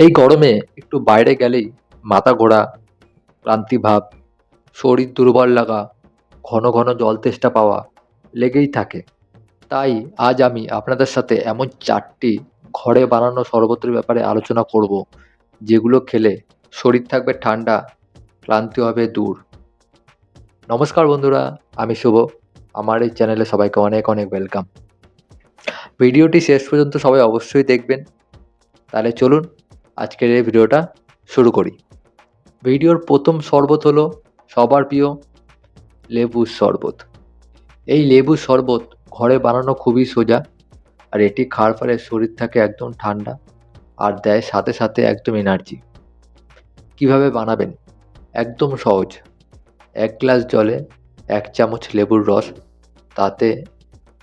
এই গরমে একটু বাইরে গেলেই মাথা ঘোরা, ক্লান্তি ভাব, শরীর দুর্বল লাগা, ঘন ঘন জল তেষ্টা পাওয়া লেগেই থাকে। তাই আজ আমি আপনাদের সাথে এমন 4টি ঘরে বানানো শরবতের ব্যাপারে আলোচনা করব, যেগুলো খেলে শরীর থাকবে ঠান্ডা, ক্লান্তি হবে দূর। নমস্কার বন্ধুরা, আমি শুভ। আমার এই চ্যানেলে সবাইকে অনেক অনেক ওয়েলকাম। ভিডিওটি শেষ পর্যন্ত সবাই অবশ্যই দেখবেন। তাহলে চলুন আজকের এই ভিডিওটা শুরু করি। ভিডিওর প্রথম শরবত হলো সবার প্রিয় লেবুর শরবত। এই লেবুর শরবত ঘরে বানানো খুবই সোজা, আর এটি খাওয়ার ফলে শরীর থাকে একদম ঠান্ডা আর দেয় সাথে সাথে একদম এনার্জি। কিভাবে বানাবেন? একদম সহজ। 1 গ্লাস জলে 1 চামচ লেবুর রস, তাতে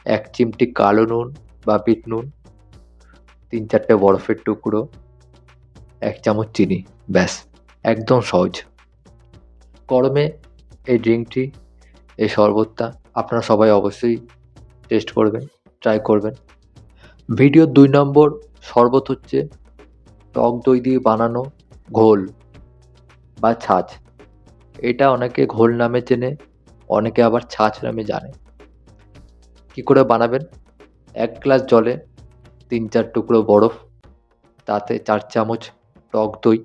1 চিমটি কালো নুন বা বিট নুন, 3-4টে বরফের টুকরো, 1 চামচ চিনি, ব্যাস, একদম সহজ। গরমে এই ড্রিঙ্কটি, এই শরবতটা আপনারা সবাই অবশ্যই টেস্ট করবেন, ট্রাই করবেন। ভিডিওর 2 নম্বর শরবত হচ্ছে টক দই দিয়ে বানানো ঘোল বা ছাঁচ। এটা অনেকে ঘোল নামে চেনে, অনেকে আবার ছাঁচ নামে জানে। কি করে বানাবেন? 1 গ্লাস জলে 3-4 টুকরো বরফ, তাতে 4 চামচ টক দই,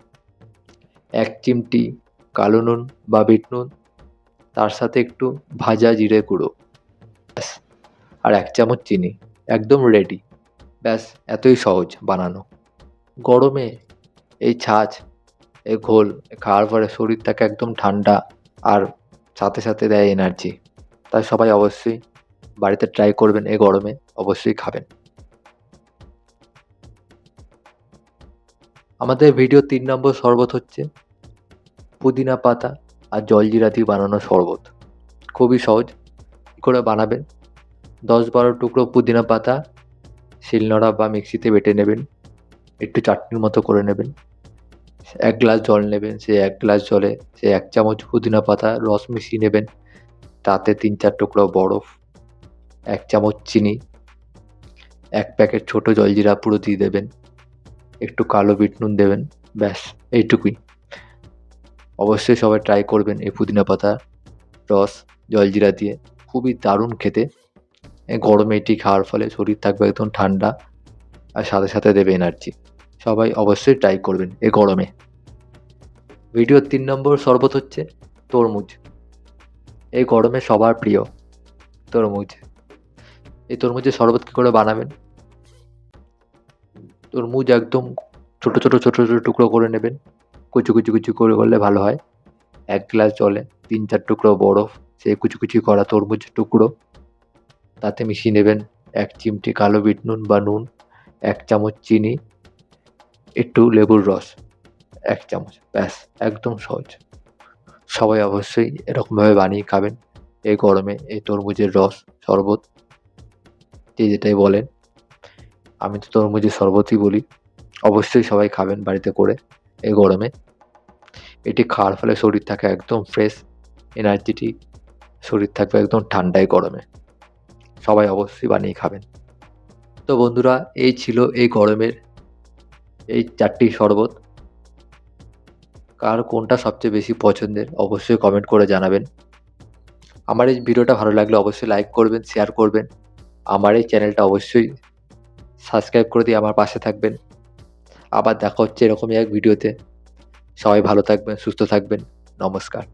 1 চিমটি কালো নুন বা বিট নুন, তার সাথে একটু ভাজা জিরে গুঁড়ো, ব্যাস, আর 1 চামচ চিনি, একদম রেডি। ব্যাস, এতই সহজ বানানো। গরমে এই ছাঁচ, এই ঘোল খাওয়ার পরে শরীর থাকে একদম ঠান্ডা, আর সাথে সাথে দেয় এনার্জি। তাই সবাই অবশ্যই বাড়িতে ট্রাই করবেন, এই গরমে অবশ্যই খাবেন। আমাদের ভিডিও 3 নম্বর শরবত হচ্ছে পুদিনা পাতা আর জলজিরা দিয়ে বানানো শরবত। খুবই সহজ। কী করে বানাবেন? 10-12 টুকরো পুদিনা পাতা শিলনোড়া বা মিক্সিতে বেটে নেবেন, একটু চাটনির মতো করে নেবেন। 1 গ্লাস জল নেবেন, সেই 1 গ্লাস জলে সেই 1 চামচ পুদিনা পাতার রস মিশিয়ে নেবেন, তাতে 3-4 টুকরো বরফ, 1 চামচ চিনি, 1 প্যাকেট ছোটো জলজিরা পুরো দিয়ে দেবেন, একটু কালো বিট নুন দেবেন, ব্যাস, এইটুকুই। অবশ্যই সবাই ট্রাই করবেন এই পুদিনা পাতা রস জলজিরা দিয়ে, খুবই দারুণ খেতে। এই গরমে এটি খাওয়ার ফলে শরীর থাকবে একদম ঠান্ডা, আর সাথে সাথে দেবে এনার্জি। সবাই অবশ্যই ট্রাই করবেন এই গরমে। ভিডিওর 3 নম্বর শরবত হচ্ছে তরমুজ। এই গরমে সবার প্রিয় তরমুজ। এই তরমুজের শরবত কী করে বানাবেন? তরমুজ একদম ছোটো ছোটো ছোটো ছোটো টুকরো করে নেবেন, কুচি কুচি কুচি করে করলে ভালো হয়। 1 গ্লাস জলে 3-4 টুকরো বরফ, সেই কুচি কুচি করা তরমুজের টুকরো, তাতে মিশিয়ে নেবেন 1 চিমটি কালো বিট নুন বা নুন, 1 চামচ চিনি, একটু লেবুর রস, 1 চামচ, ব্যাস, একদম সহজ। সবাই অবশ্যই এরকমভাবে বানিয়ে খাবেন এই গরমে এই তরমুজের রস শরবত, যে যেটাই বলেন। আমি তো তরমুজের শরবতই বলি। অবশ্যই সবাই খাবেন বাড়িতে করে এই গরমে। এটি খাওয়ার ফলে শরীর থাকে একদম ফ্রেশ, এনার্জেটিক, শরীর থাকবে একদম ঠান্ডা এই গরমে। সবাই অবশ্যই বানিয়ে খাবেন। তো বন্ধুরা, এই ছিল এই গরমের এই 4টি শরবত। কার কোনটা সবচেয়ে বেশি পছন্দের অবশ্যই কমেন্ট করে জানাবেন। আমার এই ভিডিওটা ভালো লাগলে অবশ্যই লাইক করবেন, শেয়ার করবেন। আমার এই চ্যানেলটা অবশ্যই সাবস্ক্রাইব করে দিয়ে আমার পাশে থাকবেন। আবার দেখা হচ্ছে এরকমই এক ভিডিওতে। সবাই ভালো থাকবেন, সুস্থ থাকবেন। নমস্কার।